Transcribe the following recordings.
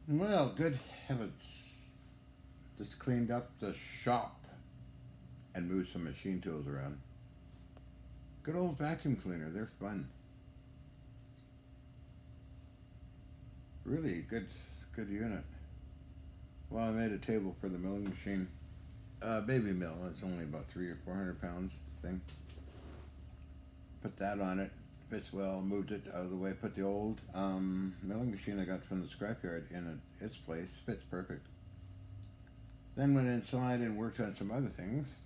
Well, good heavens. Just cleaned up the shop and moved some machine tools around. Good old vacuum cleaner, they're fun. Really good unit. Well, I made a table for the milling machine. Baby mill, it's only about 300 or 400 pounds thing. Put that on it, fits well, moved it out of the way, put the old milling machine I got from the scrapyard in its place, fits perfect. Then went inside and worked on some other things.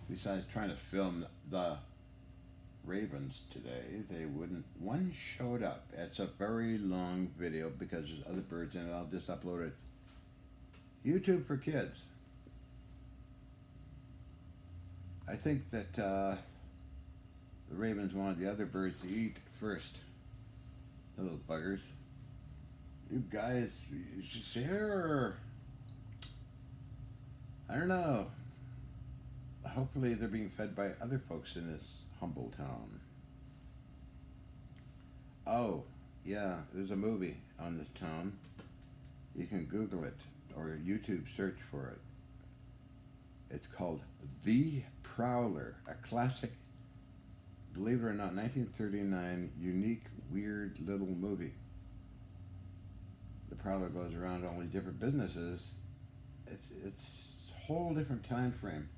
Besides trying to film the ravens today, they wouldn't. One showed up. It's a very long video because there's other birds in it. I'll just upload it. YouTube for kids. I think that the ravens wanted the other birds to eat first. The little buggers. You guys, you should share. I don't know. Hopefully they're being fed by other folks in this humble town. Oh, yeah, there's a movie on this town. You can Google it or YouTube search for it. It's called The Prowler, a classic, believe it or not, 1939 unique, weird little movie. The Prowler goes around all these different businesses. It's a whole different time frame.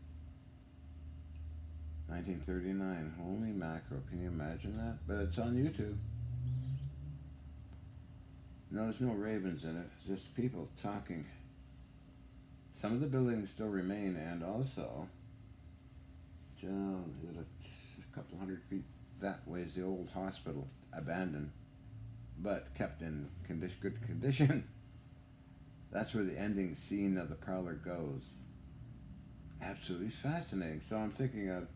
1939. Holy mackerel, can you imagine that? But it's on YouTube. No, there's no ravens in it. It's just people talking. Some of the buildings still remain, and also, a couple hundred feet that way is the old hospital, abandoned, but kept in good condition. That's where the ending scene of The Prowler goes. Absolutely fascinating. So I'm thinking of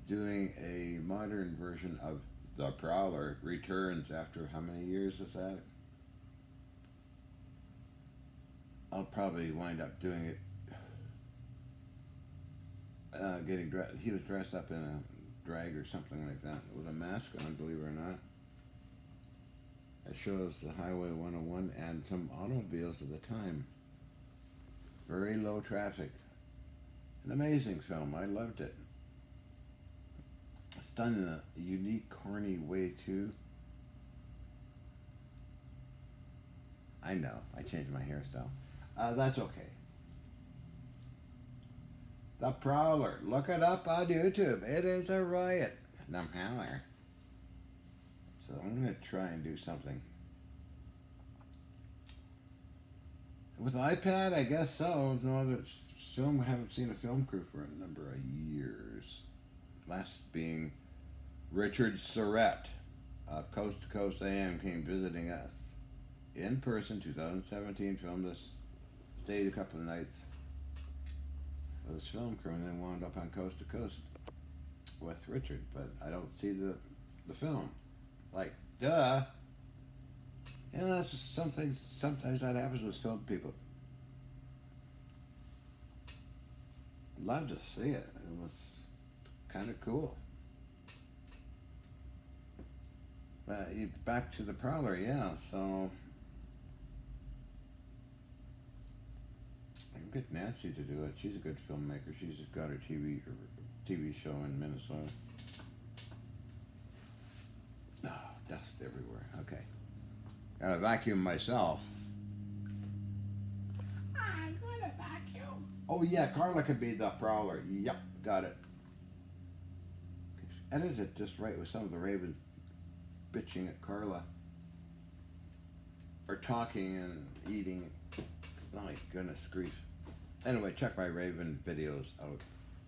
doing a modern version of The Prowler Returns after how many years is that? I'll probably wind up doing it getting dressed. He was dressed up in a drag or something like that with a mask on, believe it or not. It shows the Highway 101 and some automobiles at the time. Very low traffic. An amazing film. I loved it. It's done in a unique, corny way too. I know. I changed my hairstyle. That's okay. The Prowler. Look it up on YouTube. It is a riot. The Prowler. So I'm going to try and do something. With iPad, I guess so. No other film. I haven't seen a film crew for a number of years. Last being Richard Surrett of Coast to Coast AM came visiting us in person, 2017. Filmed us, stayed a couple of nights with his film crew, and then wound up on Coast to Coast with Richard. But I don't see the film. Like, duh. You know, that's just something. Sometimes that happens with film people. Love to see it. It was kind of cool. But back to The Prowler, yeah. So I can get Nancy to do it. She's a good filmmaker. She's just got her TV show in Minnesota. Oh, dust everywhere. Okay. Gotta vacuum myself. I'm gonna vacuum. Oh yeah, Carla could be The Prowler. Yep, got it. Edited it just right with some of the ravens bitching at Carla. Or talking and eating. My goodness grief. Anyway, check my raven videos out.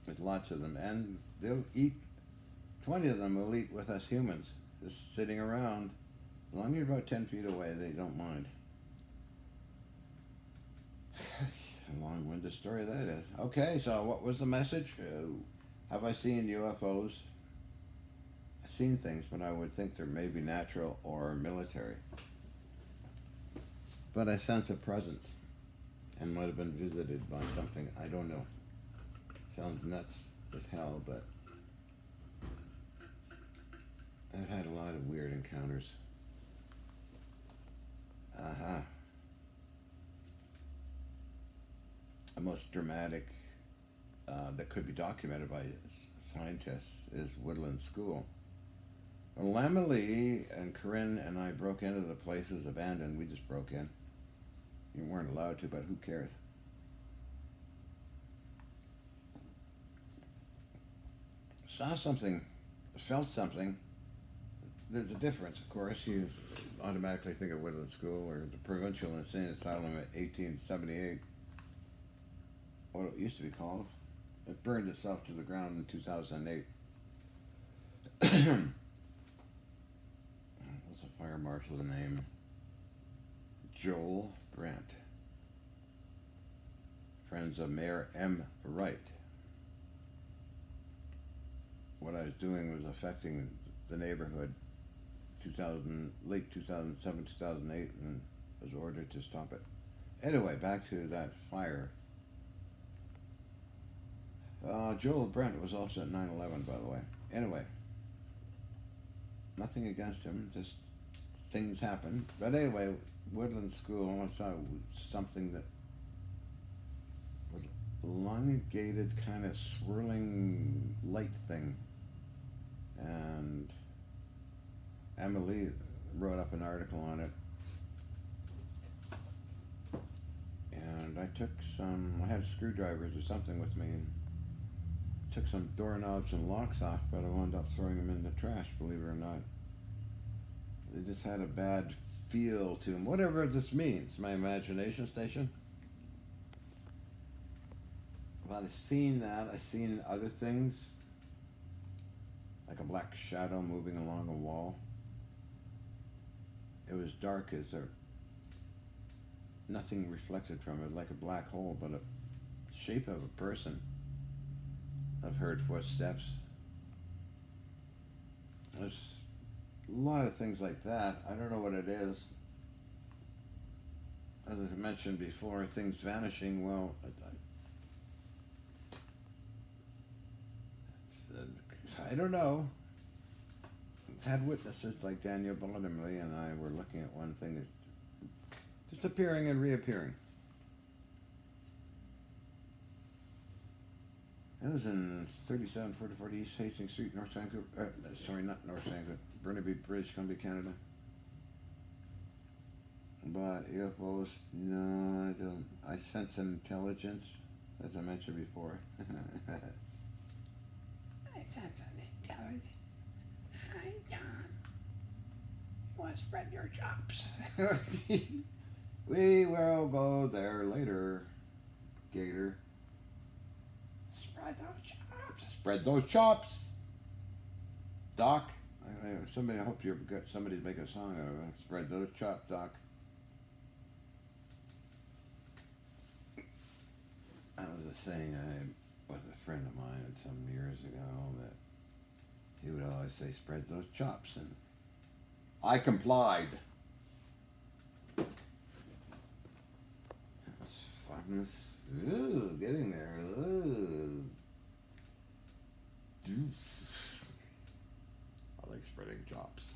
There's lots of them. And they'll eat, 20 of them will eat with us humans. Just sitting around. As long as you're about 10 feet away, they don't mind. A long-winded story that is. Okay, so what was the message? Have I seen UFOs? I've seen things, but I would think they're maybe natural or military. But I sense a presence and might have been visited by something. I don't know. Sounds nuts as hell, but I've had a lot of weird encounters. Uh-huh. The most dramatic that could be documented by scientists is Woodland School. When Lamely and Corinne and I broke into the place, it was abandoned. We just broke in. You weren't allowed to, but who cares? Saw something, felt something. There's a difference, of course. You automatically think of Woodland School or the Provincial Insane Asylum at 1878, what it used to be called. It burned itself to the ground in 2008. What's the fire marshal's name? Joel Brandt. Friends of Mayor M. Wright. What I was doing was affecting the neighborhood late 2007, 2008, and was ordered to stop it. Anyway, back to that fire. Joel Brent was also at 9/11, by the way. Anyway, nothing against him, just things happen. But anyway, Woodland School, I saw something that was elongated, kind of swirling light thing. And Emily wrote up an article on it. And I had screwdrivers or something with me, and took some doorknobs and locks off, but I wound up throwing them in the trash, believe it or not. They just had a bad feel to them. Whatever this means, my imagination station. Well, I've seen that. I've seen other things, like a black shadow moving along a wall. It was dark as there, nothing reflected from it, like a black hole, but a shape of a person. I've heard footsteps. There's a lot of things like that. I don't know what it is. As I mentioned before, things vanishing. Well, I don't know. Had witnesses like Daniel Bottomley and I were looking at one thing that's disappearing and reappearing. It was in 3740 East Hastings Street, North Vancouver. Sorry, not North Vancouver, Burnaby, British Columbia, Canada. But UFOs, no, I don't. I sense intelligence, as I mentioned before. I sense an intelligence. Hi, John. You want to spread your chops? We will go there later, Gator. Spread those chops. Spread those chops, Doc. Somebody, I hope you got somebody to make a song out of it. Spread those chops, Doc. I was just saying, I was a friend of mine some years ago that he would always say, "Spread those chops," and I complied. That was fun. Ooh, getting there. Ooh. I like spreading chops.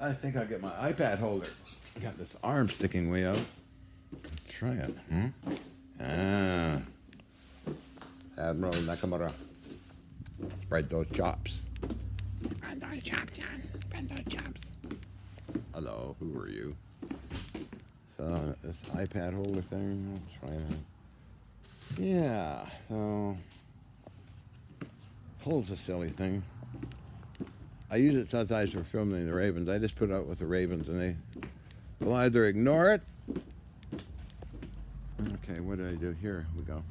I think I'll get my iPad holder. I got this arm sticking way out. Try it. Admiral Nakamura. Spread those chops. Spread those chops, John. Spread those chops. Hello, who are you? So, this iPad holder thing, I'll try that. Yeah, so, holds a silly thing. I use it sometimes for filming the Ravens. I just put it out with the Ravens and they will either ignore it. Okay, what did I do? Here we go.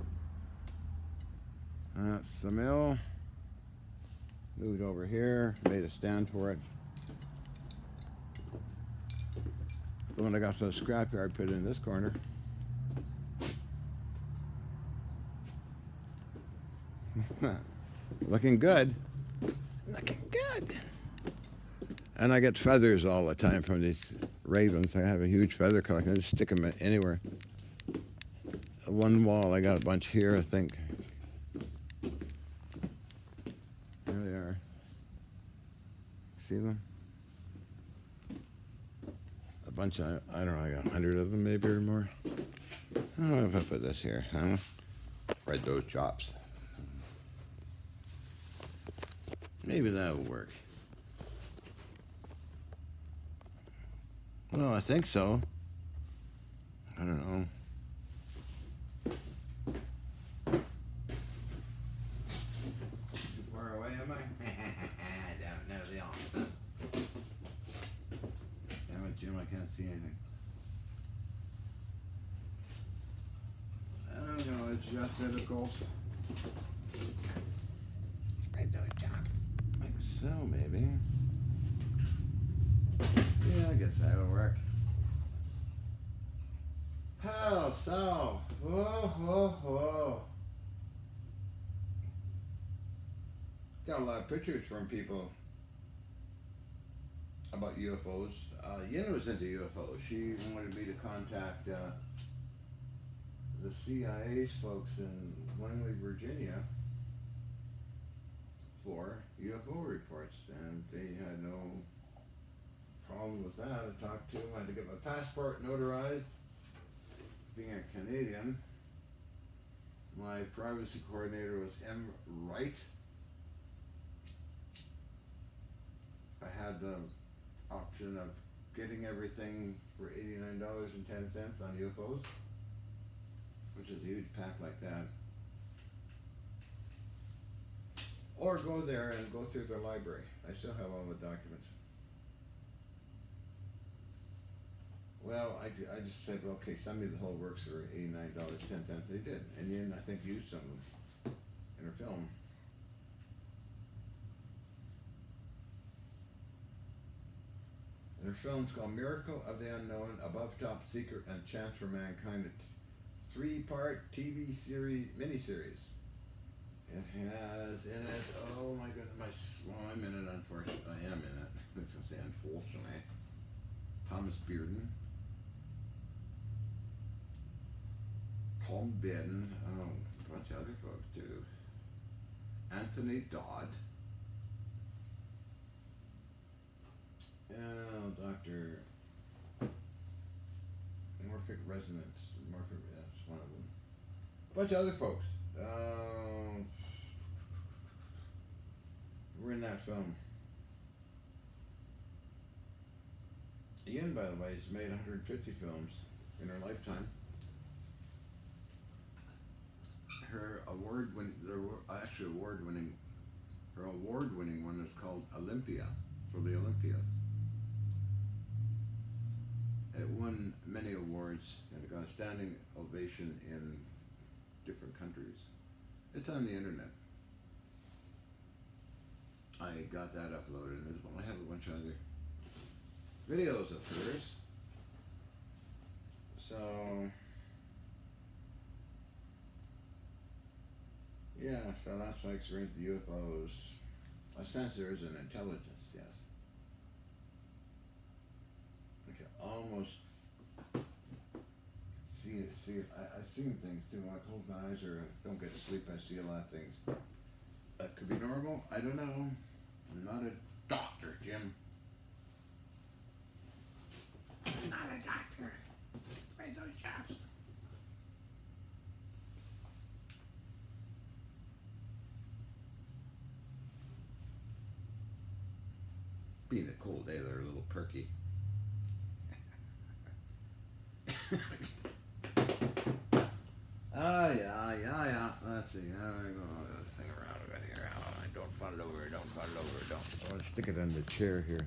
That's the mill. Moved over here, made a stand for it. The one I got from the scrapyard, put it in this corner. Looking good. Looking good. And I get feathers all the time from these ravens. I have a huge feather collection. I just stick them anywhere. One wall, I got a bunch here, I think. There they are. See them? bunch of, I don't know, I got 100 of them maybe or more. I don't know if I put this here, huh? Right, those chops. Maybe that'll work. Well, I think so. I don't know. Too far away, am I? I don't know the answer. Damn it, Jim, I can't see anything. I don't know, it's just that, of course. Spread those chops. Like so, maybe. Yeah, I guess that'll work. How so? Whoa, whoa, whoa. Got a lot of pictures from people about UFOs. Yin was into UFOs. She wanted me to contact the CIA's folks in Langley, Virginia for UFO reports, and they had no problem with that. I talked to them. I had to get my passport notarized. Being a Canadian, my privacy coordinator was M. Wright. I had the option of getting everything for $89.10 on UFOs, which is a huge pack like that. Or go there and go through the library. I still have all the documents. Well, I just said, well, okay, send me the whole works for $89.10. They did. And Yin, I think, used some of them in her film. And her film's called Miracle of the Unknown, Above Top Secret, and Chance for Mankind. It's 3-part TV series, miniseries. It has in it, oh my goodness, well, I'm in it, unfortunately. I am in it. I was going to say unfortunately. Thomas Bearden. Paul Bedden, oh, a bunch of other folks too. Anthony Dodd. Dr. Morphic Resonance. That's one of them. A bunch of other folks. We're in that film. Yin, by the way, has made 150 films in her lifetime. Her award-winning one is called Olympia, for the Olympia. It won many awards and it got a standing ovation in different countries. It's on the internet. I got that uploaded as well. I have a bunch of other videos of hers. So yeah, so that's my experience with UFOs. I sense there is an intelligence, yes. I can almost see it. I've seen things too. When I close my eyes or don't get to sleep, I see a lot of things. That could be normal. I don't know. I'm not a doctor, Jim. I'm not a doctor. Spread those chops. Being a cold day, they're a little perky. Yeah. Let's see. How do I go this thing around a bit here? Don't fall over. Don't. I'll stick it on the chair here.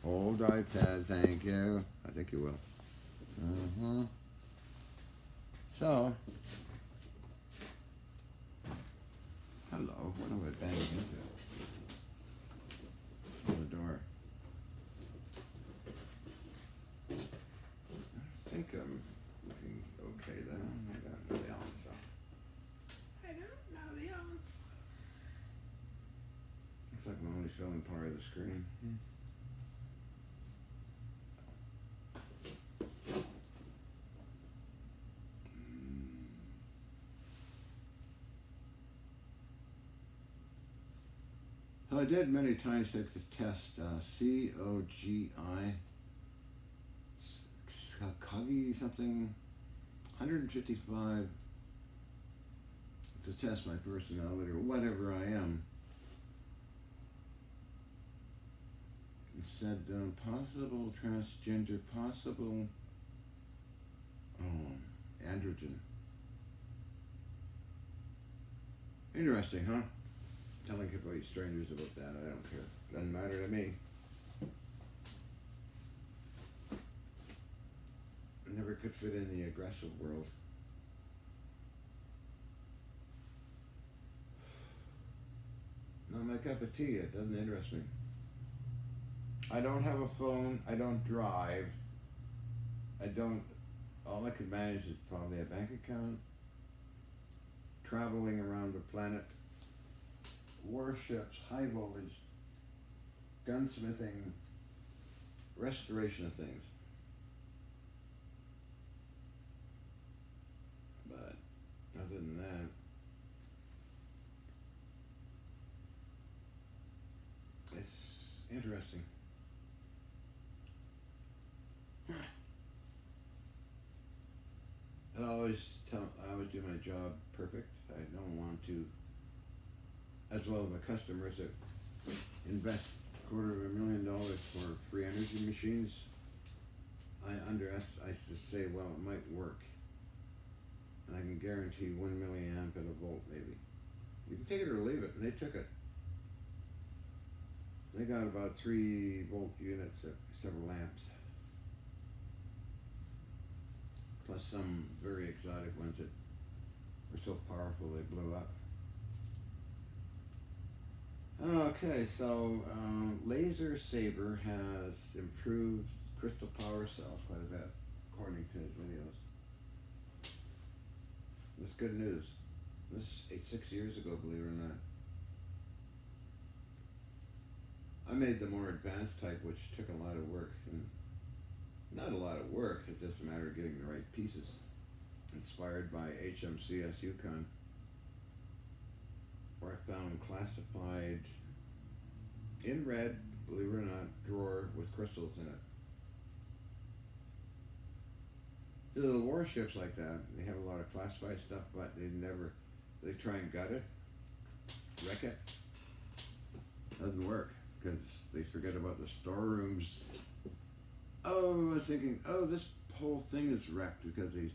Hold iPad, thank you. I think you will. So, hello. What am I banging into? On the door. I think I'm looking okay then. I don't know the answer. I don't know the answer. Looks like I'm only showing part of the screen. So I did many times take the test, COGI called Coggy something, 155 to test my personality or whatever I am. It said possible transgender, possible androgen. Interesting, huh? Telling complete strangers about that, I don't care. Doesn't matter to me. Never could fit in the aggressive world. Not my cup of tea, it doesn't interest me. I don't have a phone, I don't drive, all I could manage is probably a bank account, traveling around the planet, warships, high voltage, gunsmithing, restoration of things. But other than that, it's interesting. I always do my job perfect. I don't want to, as well as my customers that invest $250,000 for free energy machines. I just say, well, it might work. And I can guarantee 1 milliamp at a volt maybe. You can take it or leave it, and they took it. They got about 3 volt units at several amps. Plus some very exotic ones that were so powerful they blew up. Okay, so Laser Saber has improved crystal power cells quite a bit, according to his videos. That's good news. This is 6 years ago, believe it or not. I made the more advanced type, which took a lot of work, and not a lot of work, it's just a matter of getting the right pieces. Inspired by HMCS Yukon, where I found classified in red, believe it or not, drawer with crystals in it. The warships like that, they have a lot of classified stuff, but they try and gut it, wreck it. Doesn't work, because they forget about the storerooms. Oh, I was thinking, this whole thing is wrecked because they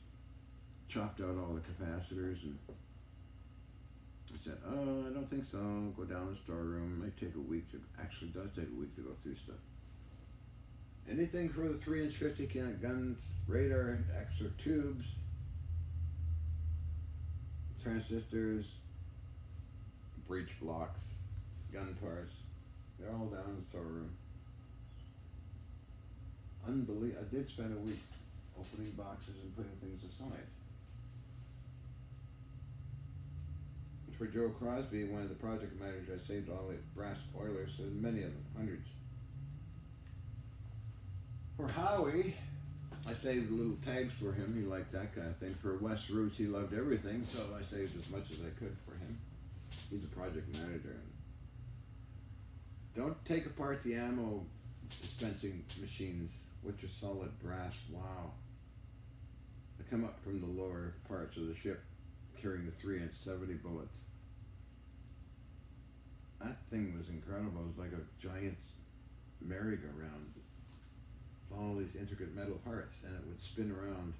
chopped out all the capacitors, and I said, I don't think so. I'll go down the storeroom. It might take a week actually does take a week to go through stuff. Anything for the 3-inch 50 count guns, radar, extra tubes, transistors, breech blocks, gun parts, they're all down in the storeroom. Unbelievable. I did spend a week opening boxes and putting things aside. For Joe Crosby, one of the project managers, I saved all the brass spoilers, so many of them, hundreds. For Howie, I saved little tags for him. He liked that kind of thing. For Wes Roots, he loved everything, so I saved as much as I could for him. He's a project manager. Don't take apart the ammo dispensing machines, which are solid brass. Wow. They come up from the lower parts of the ship carrying the 3-inch 70 bullets. That thing was incredible. It was like a giant merry-go-round with all these intricate metal parts, and it would spin around.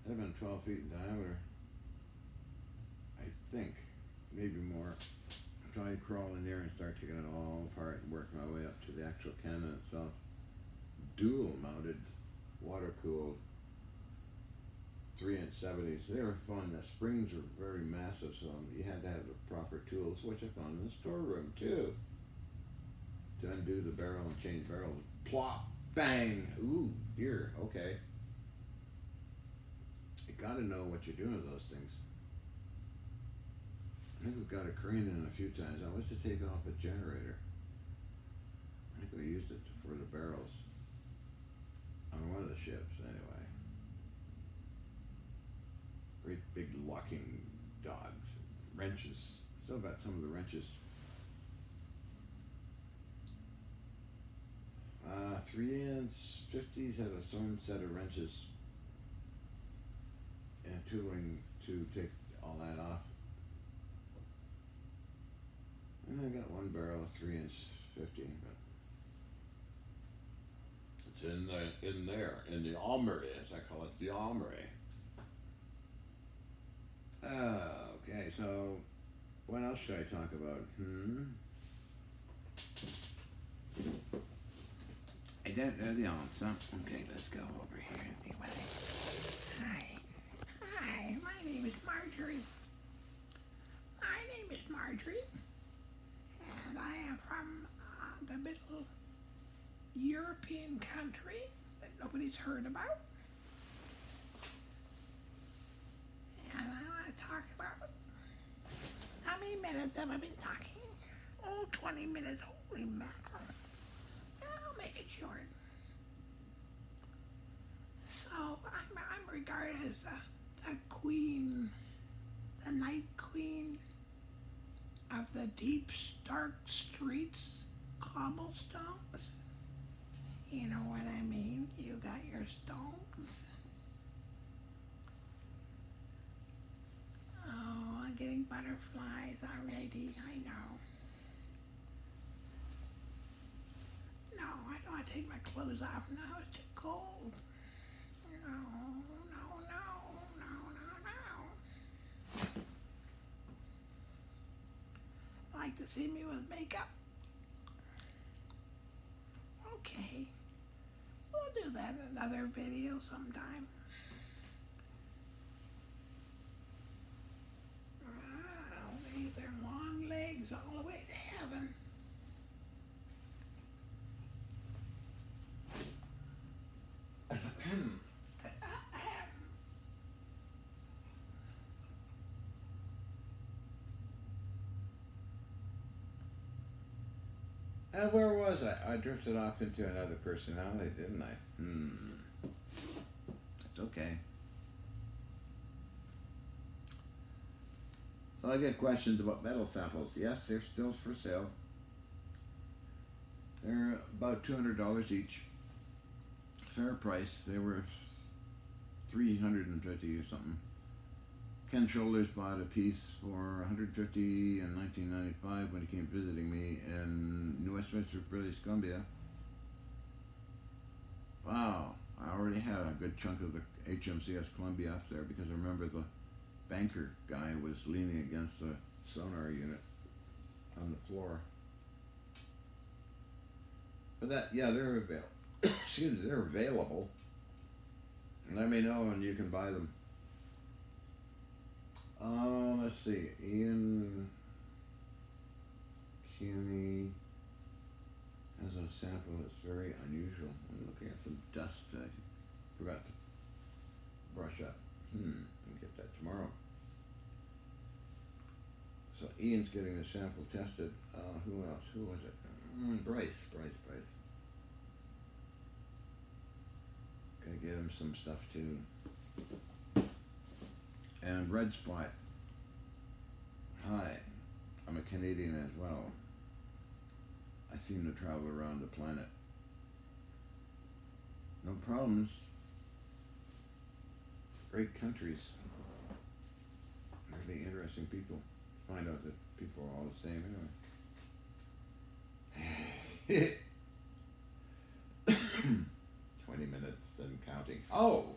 It had been 12 feet in diameter, I think, maybe more. So I'd crawl in there and start taking it all apart and work my way up to the actual cannon itself. Dual-mounted, water-cooled 3-inch 70s. They were fun. The springs were very massive, so you had to have the proper tools, which I found in the storeroom too. To undo the barrel and change barrels. Plop! Bang! Ooh, here, okay. You gotta know what you're doing with those things. I think we've got a crane in a few times. I was to take off a generator. I think we used it for the barrels on one of the ships, anyway. Great big locking dogs, wrenches. Still got some of the wrenches. 3-inch 50s had a sewn set of wrenches and tooling to take all that off. And I got one barrel of 3-inch 50, but it's in there in the armory, as I call it, the armory. Okay, so what else should I talk about? I don't know the answer. Okay, let's go over here and see what Hi, my name is Marjorie. And I am from the middle European country that nobody's heard about. And I want to talk about how many minutes have I been talking? Oh, 20 minutes, holy mackerel. I'll make it short. So I'm regarded as the queen, the night queen of the deep, dark streets, cobblestones. You know what I mean? You got your stones. Oh, I'm getting butterflies already, I know. No, I don't want to take my clothes off now, it's too cold. No. Like to see me with makeup? Okay. We'll do that in another video sometime. Wow, these are long legs all the way to heaven. Where was I? I drifted off into another personality, didn't I? That's okay. So I get questions about metal samples. Yes, they're still for sale. They're about $200 each. Fair price. They were $350 or something. Ken Shoulders bought a piece for $150 in 1995 when he came visiting me in New Westminster, British Columbia. Wow, I already had a good chunk of the HMCS Columbia up there because I remember the banker guy was leaning against the sonar unit on the floor. But they're available. Excuse me, they're available. Let me know and you can buy them. Let's see. Ian Cuny has a sample that's very unusual. I'm looking at some dust I forgot to brush up. I'll get that tomorrow. So Ian's getting the sample tested. Who else? Who was it? Bryce. Gotta get him some stuff too. And Red Spot. Hi, I'm a Canadian as well. I seem to travel around the planet. No problems. Great countries. Really interesting people. Find out that people are all the same anyway. 20 minutes and counting. Oh!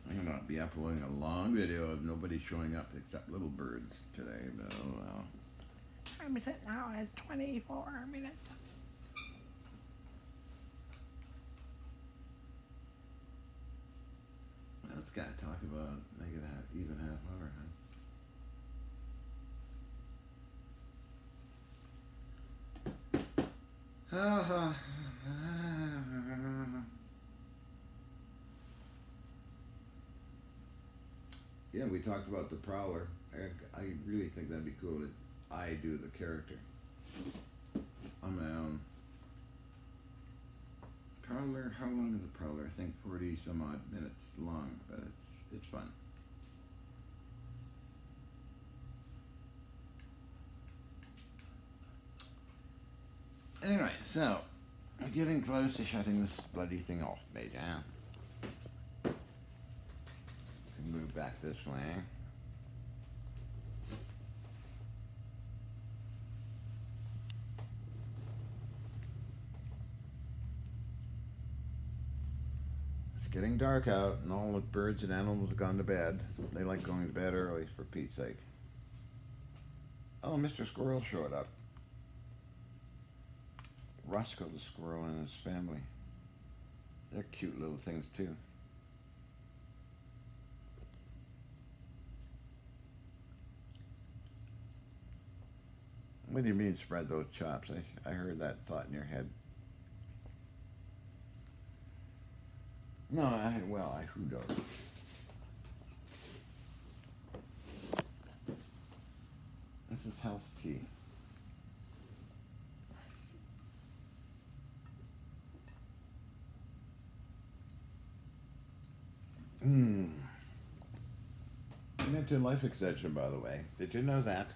I'm going to be uploading a long video of nobody showing up except little birds today, but oh well. I'm sitting now at 24 minutes. Let's gotta talk about make it an even half hour, huh? Yeah, we talked about the Prowler. I really think that'd be cool that I do the character on my own. Prowler, how long is a Prowler? I think 40 some odd minutes long, but it's fun. Anyway, so I'm getting close to shutting this bloody thing off, Major. Move back this way. It's getting dark out, and all the birds and animals have gone to bed. They like going to bed early, for Pete's sake. Oh, Mr. Squirrel showed up. Roscoe the squirrel and his family. They're cute little things, too. What do you mean spread those chops? I heard that thought in your head. No, who knows? This is health tea. You mentioned life extension, by the way. Did you know that?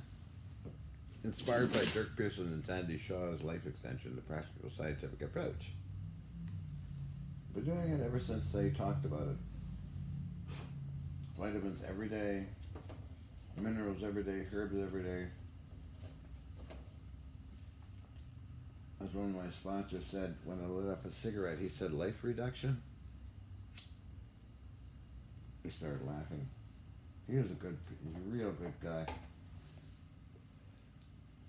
Inspired by Dirk Pearson and Sandy Shaw's life extension, the practical scientific approach. Been doing it ever since they talked about it. Vitamins every day, minerals every day, herbs every day. As one of my sponsors said when I lit up a cigarette, he said, life reduction? He started laughing. He's a real good guy.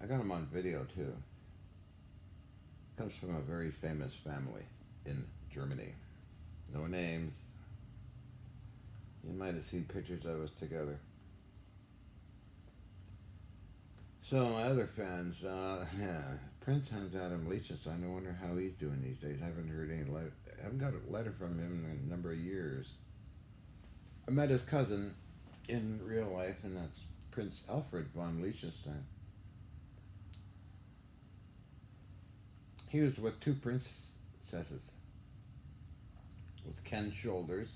I got him on video too. Comes from a very famous family in Germany. No names. You might have seen pictures of us together. So my other fans, Prince Hans Adam Liechtenstein, I wonder how he's doing these days. I haven't heard any letter. I haven't got a letter from him in a number of years. I met his cousin in real life, and that's Prince Alfred von Liechtenstein. He was with two princesses, with Ken Shoulders,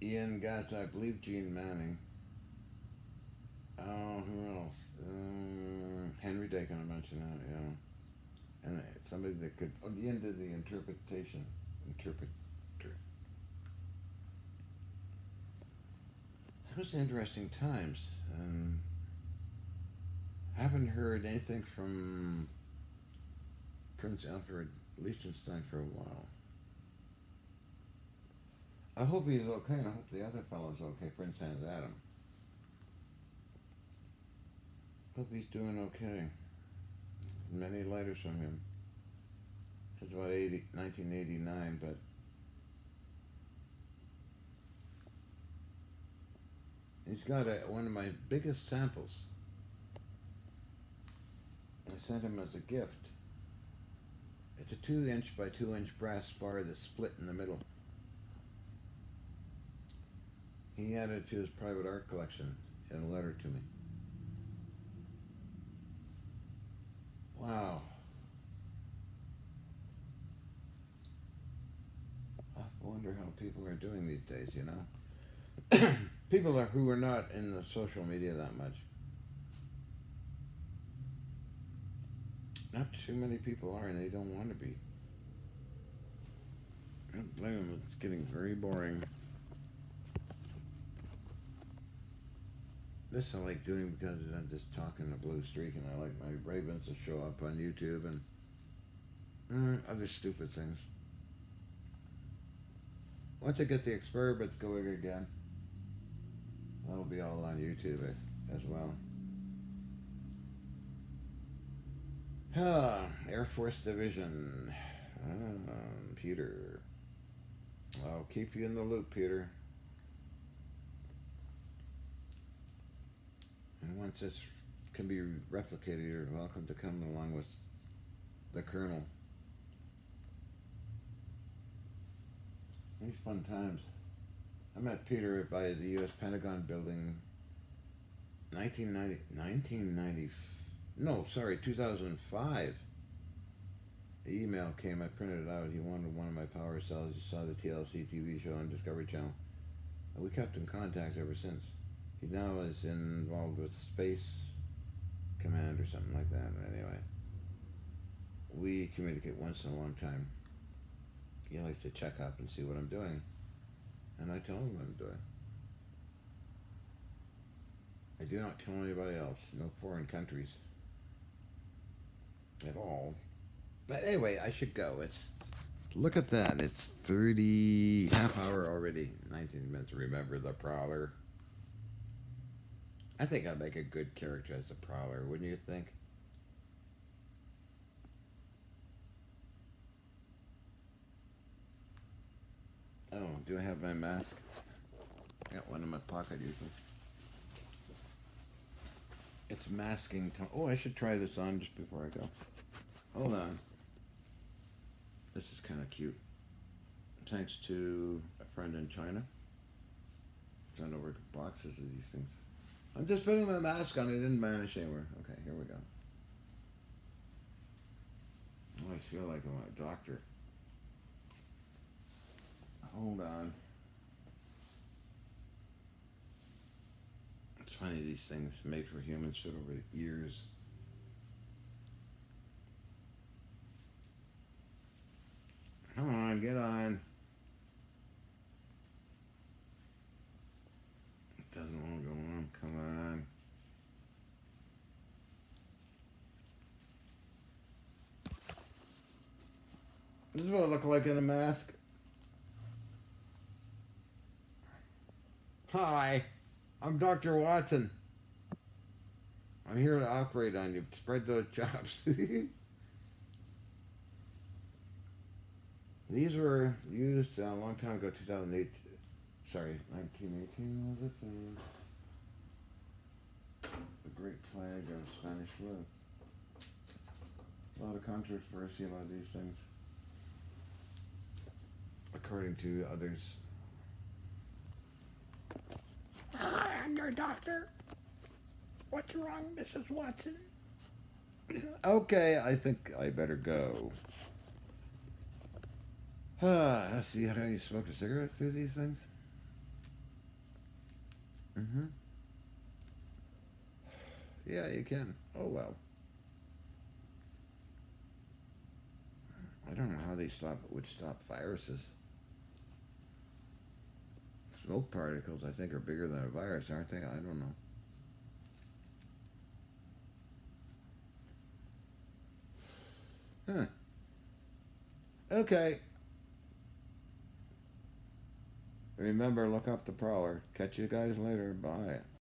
Ian Gatz, I believe Jean Manning. Oh, who else? Henry Dakin, I mentioned that, yeah. And somebody that could, the end of the interpreter. It was interesting times. Haven't heard anything from Prince Alfred Liechtenstein for a while. I hope he's okay, and I hope the other fellow's okay, Prince Hans Adam. Hope he's doing okay. Many letters from him. Since about 1989, but he's got one of my biggest samples. I sent him as a gift. It's a 2-inch by 2-inch brass bar that's split in the middle. He added it to his private art collection in a letter to me. Wow. I wonder how people are doing these days, you know? People who are not in the social media that much. Not too many people are, and they don't want to be. I don't blame them. It's getting very boring. This I like doing because I'm just talking a blue streak, and I like my Ravens to show up on YouTube and other stupid things. Once I get the experiments going again, that'll be all on YouTube as well. Air Force Division. Peter. I'll keep you in the loop, Peter. And once this can be replicated, you're welcome to come along with the Colonel. These fun times. I met Peter by the U.S. Pentagon building 2005. The email came, I printed it out. He wanted one of my power cells. He saw the TLC TV show on Discovery Channel. And we kept in contact ever since. He now is involved with Space Command or something like that. Anyway, we we communicate once in a long time. He likes to check up and see what I'm doing. And I tell him what I'm doing. I do not tell anybody else. No foreign countries. At all. But anyway, I should go. Look at that. It's 30 half hour already. 19 minutes. Remember the Prowler. I think I'd make a good character as the Prowler, wouldn't you think? Oh, do I have my mask? I got one in my pocket usually. It's masking time. Oh, I should try this on just before I go. Hold on. This is kind of cute. Thanks to a friend in China. Sent over boxes of these things. I'm just putting my mask on. It didn't vanish anywhere. Okay, here we go. Oh, I feel like I'm a doctor. Hold on. It's funny, these things made for humans fit over the ears. Come on, get on. It doesn't want to go on. Come on. This is what I look like in a mask. Hi, I'm Dr. Watson. I'm here to operate on you. Spread those chops. These were used a long time ago, 2008. Sorry, 1918 was it? The Great Plague of Spanish flu. A lot of controversy about these things, according to others. Hi, I'm your doctor. What's wrong, Mrs. Watson? Okay, I think I better go. Let's see how you smoke a cigarette through these things. Mm-hmm. Yeah, you can. Oh, well. I don't know how they would stop viruses. Smoke particles, I think, are bigger than a virus, aren't they? I don't know. Huh. Okay. Remember, look up the Prowler. Catch you guys later. Bye.